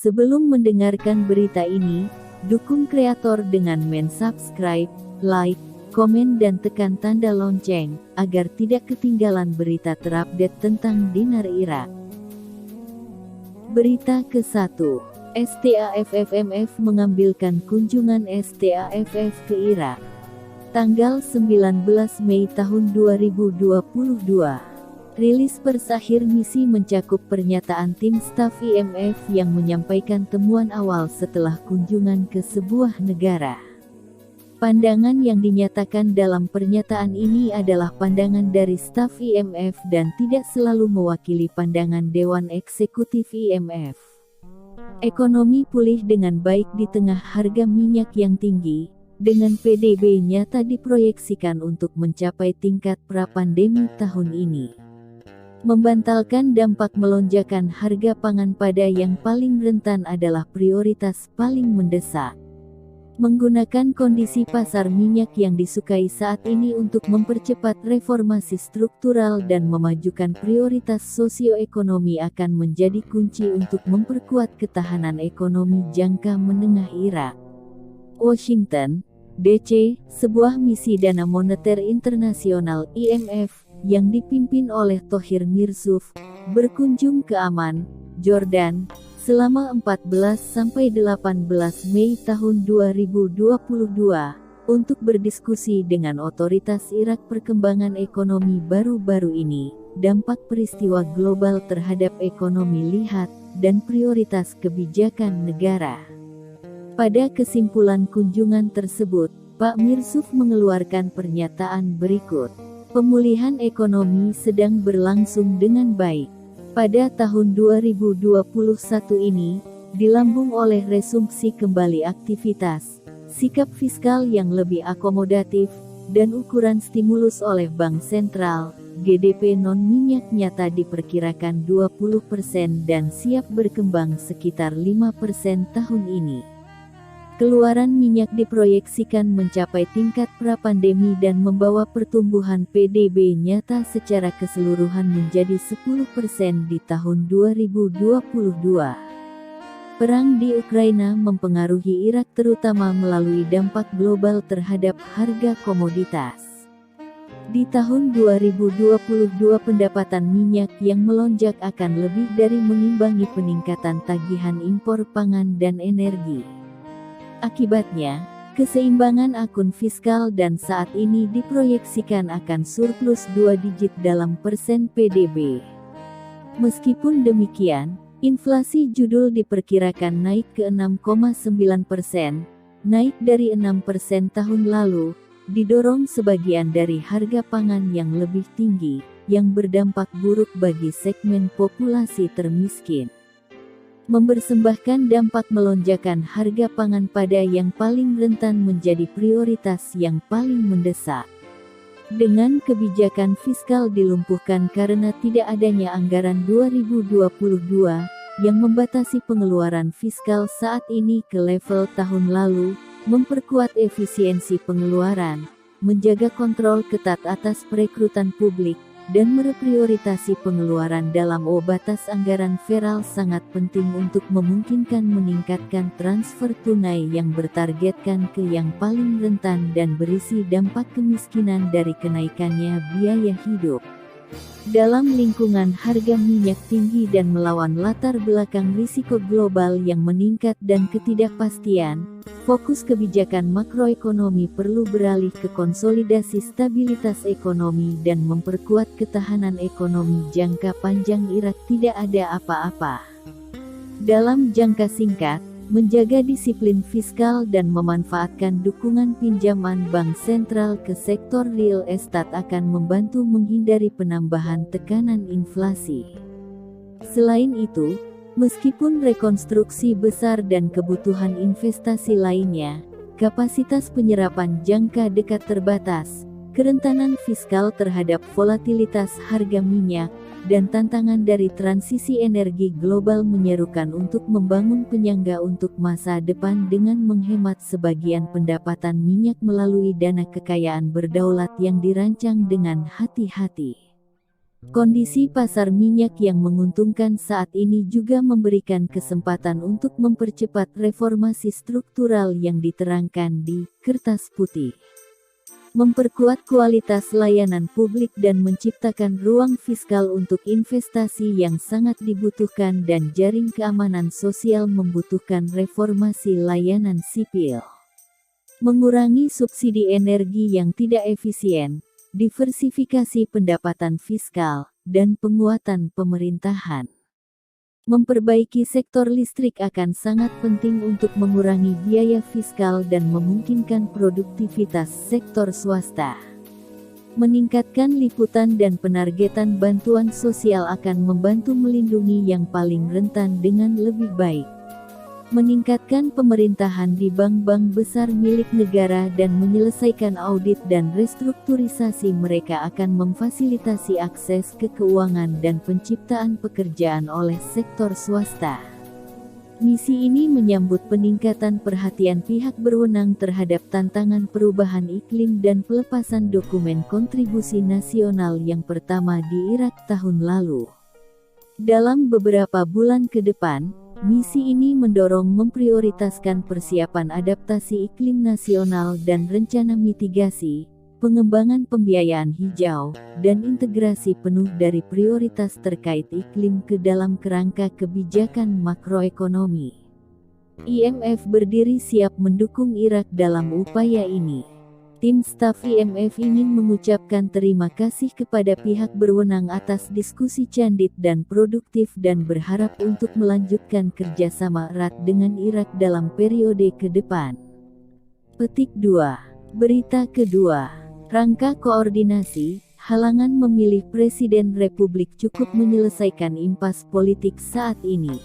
Sebelum mendengarkan berita ini, dukung kreator dengan subscribe, like, komen dan tekan tanda lonceng, agar tidak ketinggalan berita terupdate tentang Dinar Irak. Berita ke-1, STAFFMF mengambilkan kunjungan STAFF ke Irak. Tanggal 19 Mei tahun 2022. Rilis pers akhir misi mencakup pernyataan tim staf IMF yang menyampaikan temuan awal setelah kunjungan ke sebuah negara. Pandangan yang dinyatakan dalam pernyataan ini adalah pandangan dari staf IMF dan tidak selalu mewakili pandangan Dewan Eksekutif IMF. Ekonomi pulih dengan baik di tengah harga minyak yang tinggi, dengan PDB nyata diproyeksikan untuk mencapai tingkat pra-pandemi tahun ini. Membantalkan dampak melonjakan harga pangan pada yang paling rentan adalah prioritas paling mendesak. Menggunakan kondisi pasar minyak yang disukai saat ini untuk mempercepat reformasi struktural dan memajukan prioritas sosioekonomi akan menjadi kunci untuk memperkuat ketahanan ekonomi jangka menengah Irak. Washington, D.C., sebuah misi Dana Moneter Internasional (IMF) yang dipimpin oleh Thohir Mirzuf, berkunjung ke Amman, Jordan, selama 14–18 Mei tahun 2022, untuk berdiskusi dengan otoritas Irak perkembangan ekonomi baru-baru ini, dampak peristiwa global terhadap ekonomi lihat, dan prioritas kebijakan negara. Pada kesimpulan kunjungan tersebut, Pak Mirzuf mengeluarkan pernyataan berikut. Pemulihan ekonomi sedang berlangsung dengan baik. Pada tahun 2021 ini, dilambung oleh resumpsi kembali aktivitas, sikap fiskal yang lebih akomodatif, dan ukuran stimulus oleh Bank Sentral. GDP non-minyak nyata diperkirakan 20% dan siap berkembang sekitar 5% tahun ini. Keluaran minyak diproyeksikan mencapai tingkat pra-pandemi dan membawa pertumbuhan PDB nyata secara keseluruhan menjadi 10% di tahun 2022. Perang di Ukraina mempengaruhi Irak terutama melalui dampak global terhadap harga komoditas. Di tahun 2022 pendapatan minyak yang melonjak akan lebih dari mengimbangi peningkatan tagihan impor pangan dan energi. Akibatnya, keseimbangan akun fiskal dan saat ini diproyeksikan akan surplus 2 digit dalam persen PDB. Meskipun demikian, inflasi judul diperkirakan naik ke 6,9%, naik dari 6% tahun lalu, didorong sebagian dari harga pangan yang lebih tinggi, yang berdampak buruk bagi segmen populasi termiskin. Mempersembahkan dampak melonjakan harga pangan pada yang paling rentan menjadi prioritas yang paling mendesak. Dengan kebijakan fiskal dilumpuhkan karena tidak adanya anggaran 2022, yang membatasi pengeluaran fiskal saat ini ke level tahun lalu, memperkuat efisiensi pengeluaran, menjaga kontrol ketat atas perekrutan publik, dan mereprioritasi pengeluaran dalam batas anggaran federal sangat penting untuk memungkinkan meningkatkan transfer tunai yang bertargetkan ke yang paling rentan dan berisi dampak kemiskinan dari kenaikannya biaya hidup. Dalam lingkungan harga minyak tinggi dan melawan latar belakang risiko global yang meningkat dan ketidakpastian, fokus kebijakan makroekonomi perlu beralih ke konsolidasi stabilitas ekonomi dan memperkuat ketahanan ekonomi jangka panjang. Irak tidak ada apa-apa. Dalam jangka singkat, menjaga disiplin fiskal dan memanfaatkan dukungan pinjaman bank sentral ke sektor real estate akan membantu menghindari penambahan tekanan inflasi. Selain itu, meskipun rekonstruksi besar dan kebutuhan investasi lainnya, kapasitas penyerapan jangka dekat terbatas, kerentanan fiskal terhadap volatilitas harga minyak, dan tantangan dari transisi energi global menyerukan untuk membangun penyangga untuk masa depan dengan menghemat sebagian pendapatan minyak melalui dana kekayaan berdaulat yang dirancang dengan hati-hati. Kondisi pasar minyak yang menguntungkan saat ini juga memberikan kesempatan untuk mempercepat reformasi struktural yang diterangkan di Kertas Putih. Memperkuat kualitas layanan publik dan menciptakan ruang fiskal untuk investasi yang sangat dibutuhkan dan jaring keamanan sosial membutuhkan reformasi layanan sipil. Mengurangi subsidi energi yang tidak efisien, diversifikasi pendapatan fiskal, dan penguatan pemerintahan. Memperbaiki sektor listrik akan sangat penting untuk mengurangi biaya fiskal dan memungkinkan produktivitas sektor swasta. Meningkatkan liputan dan penargetan bantuan sosial akan membantu melindungi yang paling rentan dengan lebih baik. Meningkatkan pemerintahan di bank-bank besar milik negara dan menyelesaikan audit dan restrukturisasi mereka akan memfasilitasi akses ke keuangan dan penciptaan pekerjaan oleh sektor swasta. Misi ini menyambut peningkatan perhatian pihak berwenang terhadap tantangan perubahan iklim dan pelepasan dokumen kontribusi nasional yang pertama di Irak tahun lalu. Dalam beberapa bulan ke depan, misi ini mendorong memprioritaskan persiapan adaptasi iklim nasional dan rencana mitigasi, pengembangan pembiayaan hijau, dan integrasi penuh dari prioritas terkait iklim ke dalam kerangka kebijakan makroekonomi. IMF berdiri siap mendukung Irak dalam upaya ini. Tim staf IMF ingin mengucapkan terima kasih kepada pihak berwenang atas diskusi candid dan produktif dan berharap untuk melanjutkan kerjasama erat dengan Irak dalam periode ke depan. Petik 2. Berita kedua. Rangka koordinasi, halangan memilih Presiden Republik cukup menyelesaikan impas politik saat ini.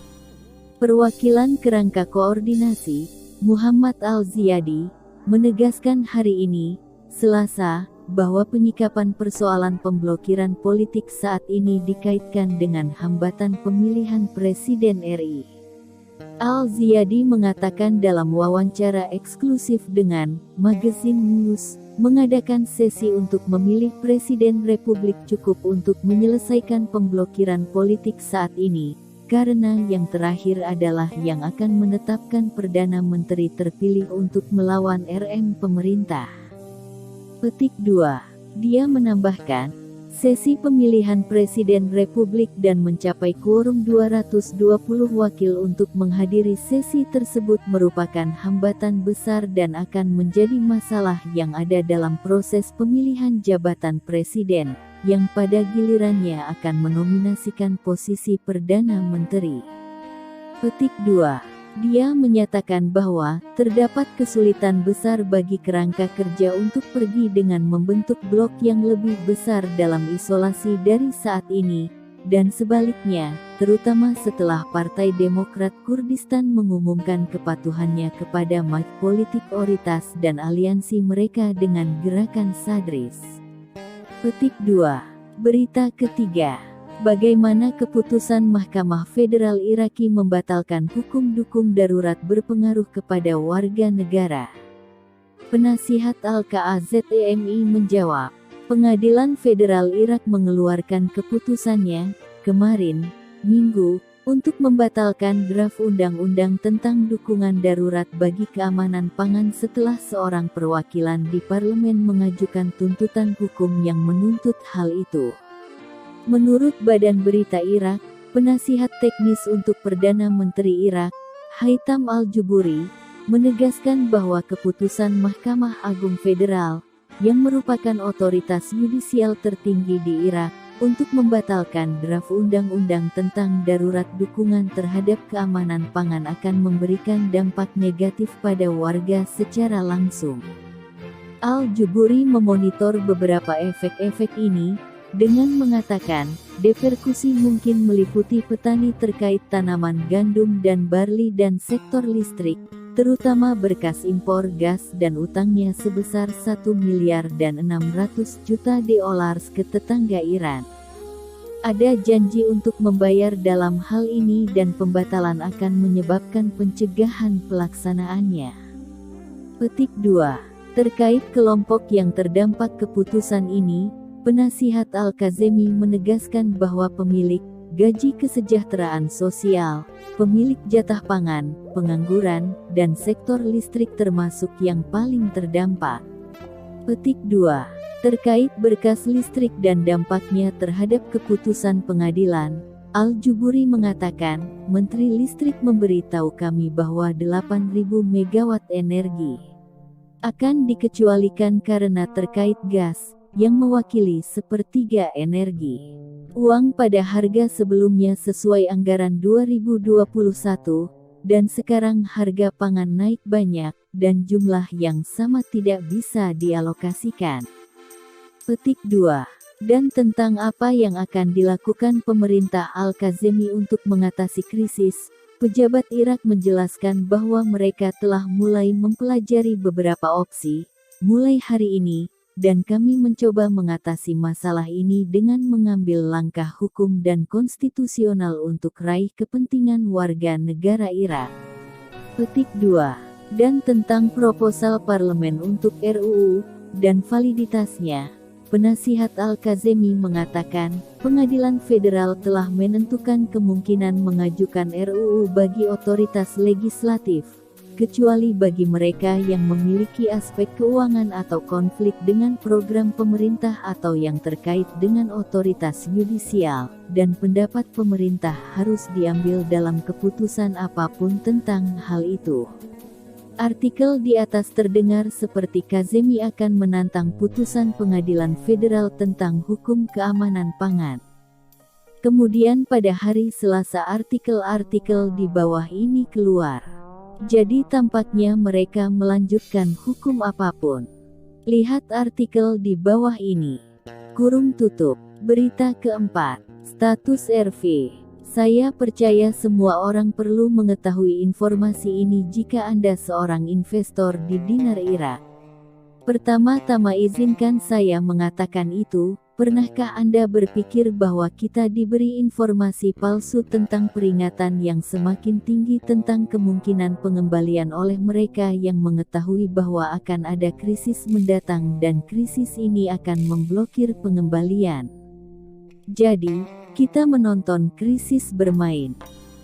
Perwakilan Kerangka Koordinasi, Muhammad Al-Ziyadi, menegaskan hari ini, Selasa, bahwa penyikapan persoalan pemblokiran politik saat ini dikaitkan dengan hambatan pemilihan Presiden RI. Al-Ziyadi mengatakan dalam wawancara eksklusif dengan Magazine News, mengadakan sesi untuk memilih Presiden Republik cukup untuk menyelesaikan pemblokiran politik saat ini, karena yang terakhir adalah yang akan menetapkan Perdana Menteri terpilih untuk melawan RM pemerintah. Petik 2. Dia menambahkan, sesi pemilihan Presiden Republik dan mencapai quorum 220 wakil untuk menghadiri sesi tersebut merupakan hambatan besar dan akan menjadi masalah yang ada dalam proses pemilihan jabatan Presiden, yang pada gilirannya akan menominasikan posisi Perdana Menteri. Petik 2. Dia menyatakan bahwa terdapat kesulitan besar bagi kerangka kerja untuk pergi dengan membentuk blok yang lebih besar dalam isolasi dari saat ini, dan sebaliknya, terutama setelah Partai Demokrat Kurdistan mengumumkan kepatuhannya kepada politik oritas dan aliansi mereka dengan gerakan Sadris. Petik 2. Berita ketiga. Bagaimana keputusan Mahkamah Federal Iraki membatalkan hukum dukung darurat berpengaruh kepada warga negara? Penasihat Al-KAZEMI menjawab, Pengadilan Federal Irak mengeluarkan keputusannya, kemarin, Minggu, untuk membatalkan draft undang-undang tentang dukungan darurat bagi keamanan pangan setelah seorang perwakilan di parlemen mengajukan tuntutan hukum yang menuntut hal itu. Menurut Badan Berita Irak, penasihat teknis untuk Perdana Menteri Irak, Haitham Al-Juburi, menegaskan bahwa keputusan Mahkamah Agung Federal, yang merupakan otoritas yudisial tertinggi di Irak, untuk membatalkan draft undang-undang tentang darurat dukungan terhadap keamanan pangan akan memberikan dampak negatif pada warga secara langsung. Al-Juburi memonitor beberapa efek-efek ini, dengan mengatakan, reperkusi mungkin meliputi petani terkait tanaman gandum dan barley dan sektor listrik, terutama berkas impor gas dan utangnya sebesar 1 miliar dan 600 juta dolar ke tetangga Iran. Ada janji untuk membayar dalam hal ini dan pembatalan akan menyebabkan pencegahan pelaksanaannya. Petik 2. Terkait kelompok yang terdampak keputusan ini, Penasihat Al-Kazemi menegaskan bahwa pemilik gaji kesejahteraan sosial, pemilik jatah pangan, pengangguran, dan sektor listrik termasuk yang paling terdampak. Petik 2. Terkait berkas listrik dan dampaknya terhadap keputusan pengadilan, Al-Juburi mengatakan, Menteri Listrik memberitahu kami bahwa 8.000 megawatt energi akan dikecualikan karena terkait gas, yang mewakili sepertiga energi. Uang pada harga sebelumnya sesuai anggaran 2021, dan sekarang harga pangan naik banyak, dan jumlah yang sama tidak bisa dialokasikan. Petik 2. Dan tentang apa yang akan dilakukan pemerintah Al-Kazemi untuk mengatasi krisis, pejabat Irak menjelaskan bahwa mereka telah mulai mempelajari beberapa opsi, mulai hari ini, dan kami mencoba mengatasi masalah ini dengan mengambil langkah hukum dan konstitusional untuk raih kepentingan warga negara Irak. Petik 2. Dan tentang proposal parlemen untuk RUU, dan validitasnya, Penasihat Al-Kazemi mengatakan, Pengadilan Federal telah menentukan kemungkinan mengajukan RUU bagi otoritas legislatif, kecuali bagi mereka yang memiliki aspek keuangan atau konflik dengan program pemerintah atau yang terkait dengan otoritas yudisial, dan pendapat pemerintah harus diambil dalam keputusan apapun tentang hal itu. Artikel di atas terdengar seperti Kazemi akan menantang putusan Pengadilan Federal tentang hukum keamanan pangan. Kemudian pada hari Selasa artikel-artikel di bawah ini keluar. Jadi tampaknya mereka melanjutkan hukum apapun. Lihat artikel di bawah ini. Kurung tutup. Berita keempat. Status RV. Saya percaya semua orang perlu mengetahui informasi ini jika Anda seorang investor di dinar Irak. Pertama-tama izinkan saya mengatakan itu, pernahkah Anda berpikir bahwa kita diberi informasi palsu tentang peringatan yang semakin tinggi tentang kemungkinan pengembalian oleh mereka yang mengetahui bahwa akan ada krisis mendatang dan krisis ini akan memblokir pengembalian? Jadi, kita menonton krisis bermain.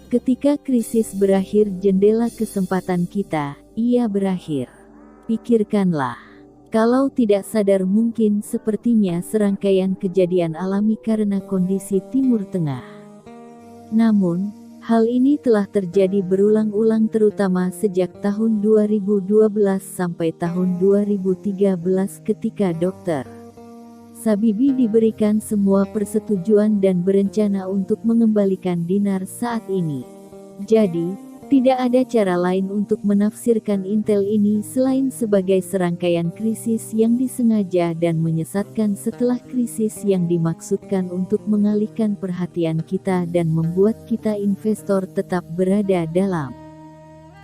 Ketika krisis berakhir, jendela kesempatan kita, ia berakhir. Pikirkanlah. Kalau tidak sadar mungkin sepertinya serangkaian kejadian alami karena kondisi Timur Tengah. Namun, hal ini telah terjadi berulang-ulang terutama sejak tahun 2012 sampai tahun 2013 ketika Dr. Sabibi diberikan semua persetujuan dan berencana untuk mengembalikan dinar saat ini. Jadi, tidak ada cara lain untuk menafsirkan intel ini selain sebagai serangkaian krisis yang disengaja dan menyesatkan setelah krisis yang dimaksudkan untuk mengalihkan perhatian kita dan membuat kita investor tetap berada dalam.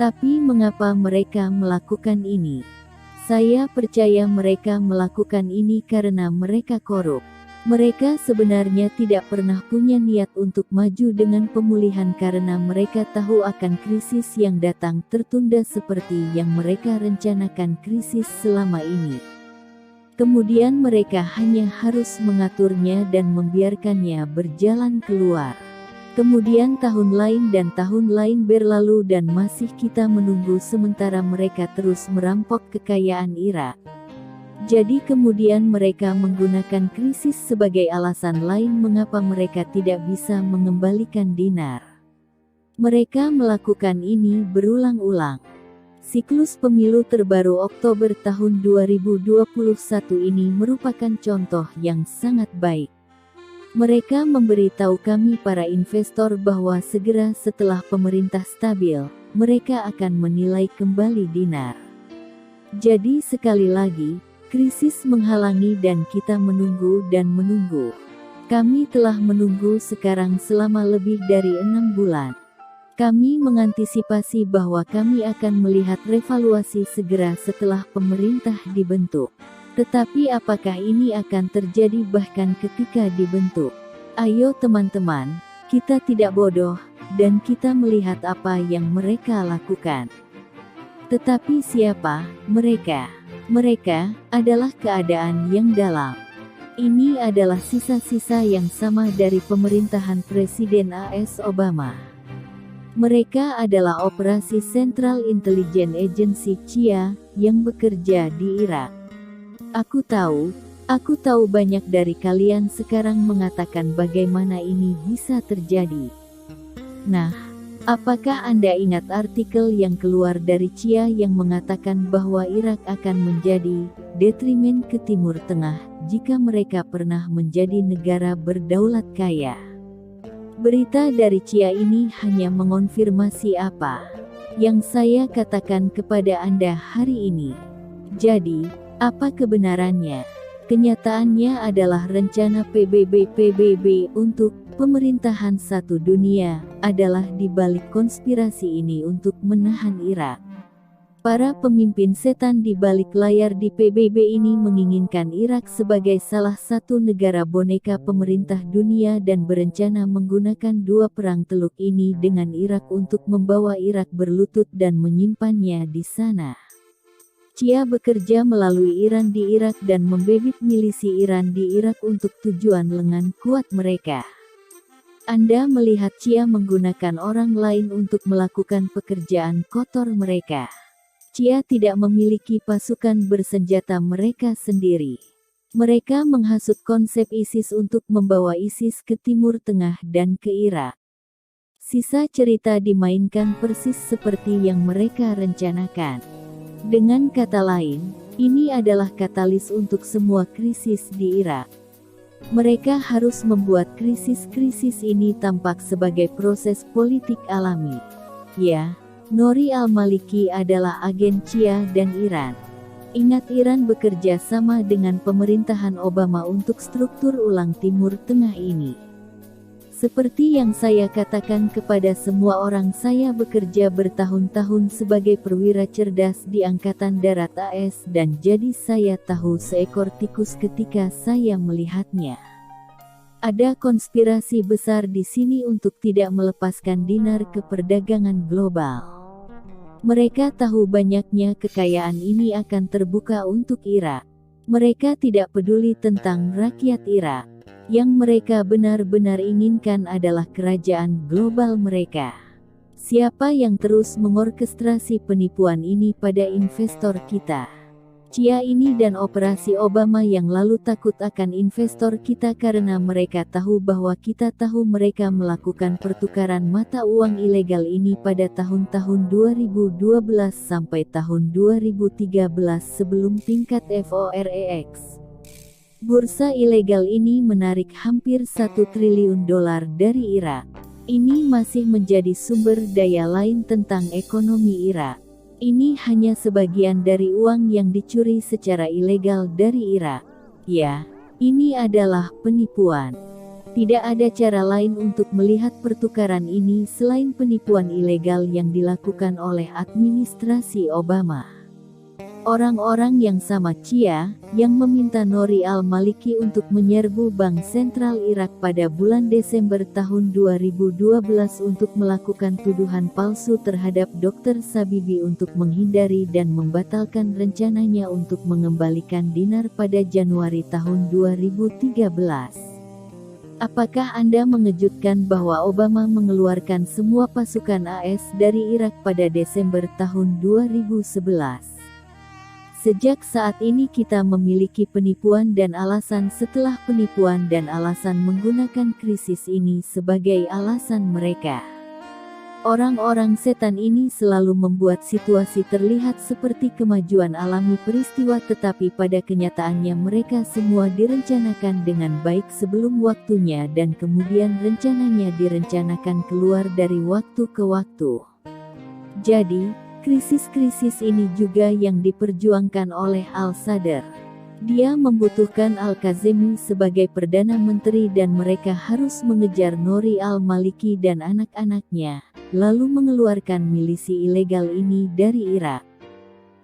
Tapi mengapa mereka melakukan ini? Saya percaya mereka melakukan ini karena mereka korup. Mereka sebenarnya tidak pernah punya niat untuk maju dengan pemulihan karena mereka tahu akan krisis yang datang tertunda seperti yang mereka rencanakan krisis selama ini. Kemudian mereka hanya harus mengaturnya dan membiarkannya berjalan keluar. Kemudian tahun lain berlalu dan masih kita menunggu sementara mereka terus merampok kekayaan Irak. Jadi kemudian mereka menggunakan krisis sebagai alasan lain mengapa mereka tidak bisa mengembalikan dinar. Mereka melakukan ini berulang-ulang. Siklus pemilu terbaru Oktober tahun 2021 ini merupakan contoh yang sangat baik. Mereka memberitahu kami para investor bahwa segera setelah pemerintah stabil, mereka akan menilai kembali dinar. Jadi sekali lagi, krisis menghalangi dan kita menunggu dan menunggu. Kami telah menunggu sekarang selama lebih dari 6 bulan. Kami mengantisipasi bahwa kami akan melihat revaluasi segera setelah pemerintah dibentuk. Tetapi apakah ini akan terjadi bahkan ketika dibentuk? Ayo teman-teman, kita tidak bodoh, dan kita melihat apa yang mereka lakukan. Tetapi siapa mereka? Mereka adalah keadaan yang dalam. Ini adalah sisa-sisa yang sama dari pemerintahan Presiden AS Obama. Mereka adalah operasi Central Intelligence Agency CIA yang bekerja di Irak. Aku tahu banyak dari kalian sekarang mengatakan bagaimana ini bisa terjadi. Nah, apakah Anda ingat artikel yang keluar dari CIA yang mengatakan bahwa Irak akan menjadi detrimen ke Timur Tengah jika mereka pernah menjadi negara berdaulat kaya? Berita dari CIA ini hanya mengonfirmasi apa yang saya katakan kepada Anda hari ini. Jadi, apa kebenarannya? Kenyataannya adalah rencana PBB untuk pemerintahan satu dunia adalah di balik konspirasi ini untuk menahan Irak. Para pemimpin setan di balik layar di PBB ini menginginkan Irak sebagai salah satu negara boneka pemerintah dunia dan berencana menggunakan dua perang teluk ini dengan Irak untuk membawa Irak berlutut dan menyimpannya di sana. CIA bekerja melalui Iran di Irak dan membebit milisi Iran di Irak untuk tujuan lengan kuat mereka. Anda melihat CIA menggunakan orang lain untuk melakukan pekerjaan kotor mereka. CIA tidak memiliki pasukan bersenjata mereka sendiri. Mereka menghasut konsep ISIS untuk membawa ISIS ke Timur Tengah dan ke Irak. Sisa cerita dimainkan persis seperti yang mereka rencanakan. Dengan kata lain, ini adalah katalis untuk semua krisis di Irak. Mereka harus membuat krisis-krisis ini tampak sebagai proses politik alami. Ya, Nouri al-Maliki adalah agen CIA dan Iran. Ingat, Iran bekerja sama dengan pemerintahan Obama untuk struktur ulang Timur Tengah ini. Seperti yang saya katakan kepada semua orang, saya bekerja bertahun-tahun sebagai perwira cerdas di Angkatan Darat AS dan jadi saya tahu seekor tikus ketika saya melihatnya. Ada konspirasi besar di sini untuk tidak melepaskan dinar ke perdagangan global. Mereka tahu banyaknya kekayaan ini akan terbuka untuk Irak. Mereka tidak peduli tentang rakyat Irak. Yang mereka benar-benar inginkan adalah kerajaan global mereka. Siapa yang terus mengorkestrasi penipuan ini pada investor kita? CIA ini dan operasi Obama yang lalu takut akan investor kita karena mereka tahu bahwa kita tahu mereka melakukan pertukaran mata uang ilegal ini pada tahun-tahun 2012 sampai tahun 2013 sebelum tingkat FOREX. Bursa ilegal ini menarik hampir $1 triliun dari Irak. Ini masih menjadi sumber daya lain tentang ekonomi Irak. Ini hanya sebagian dari uang yang dicuri secara ilegal dari Irak. Ya, ini adalah penipuan. Tidak ada cara lain untuk melihat pertukaran ini selain penipuan ilegal yang dilakukan oleh administrasi Obama. Orang-orang yang sama CIA, yang meminta Nouri al-Maliki untuk menyerbu Bank Sentral Irak pada bulan Desember tahun 2012 untuk melakukan tuduhan palsu terhadap Dr. Sabibi untuk menghindari dan membatalkan rencananya untuk mengembalikan dinar pada Januari tahun 2013. Apakah Anda mengejutkan bahwa Obama mengeluarkan semua pasukan AS dari Irak pada Desember tahun 2011? Sejak saat ini kita memiliki penipuan dan alasan setelah penipuan dan alasan menggunakan krisis ini sebagai alasan mereka. Orang-orang setan ini selalu membuat situasi terlihat seperti kemajuan alami peristiwa, tetapi pada kenyataannya mereka semua direncanakan dengan baik sebelum waktunya dan kemudian rencananya direncanakan keluar dari waktu ke waktu. Jadi, krisis-krisis ini juga yang diperjuangkan oleh Al-Sadr. Dia membutuhkan Al-Kazemi sebagai Perdana Menteri dan mereka harus mengejar Nouri al-Maliki dan anak-anaknya, lalu mengeluarkan milisi ilegal ini dari Irak.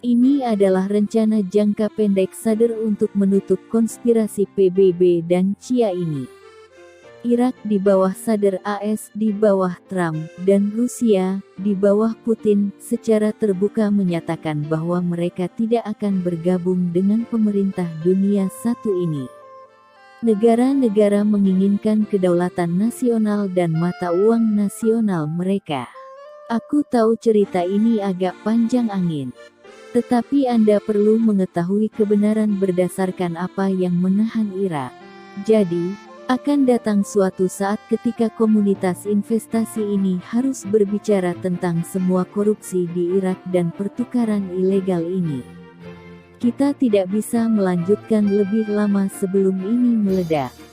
Ini adalah rencana jangka pendek Sadr untuk menutup konspirasi PBB dan CIA ini. Irak di bawah Sadr AS di bawah Trump, dan Rusia di bawah Putin secara terbuka menyatakan bahwa mereka tidak akan bergabung dengan pemerintah dunia satu ini. Negara-negara menginginkan kedaulatan nasional dan mata uang nasional mereka. Aku tahu cerita ini agak panjang angin. Tetapi Anda perlu mengetahui kebenaran berdasarkan apa yang menahan Irak. Jadi, akan datang suatu saat ketika komunitas investasi ini harus berbicara tentang semua korupsi di Irak dan pertukaran ilegal ini. Kita tidak bisa melanjutkan lebih lama sebelum ini meledak.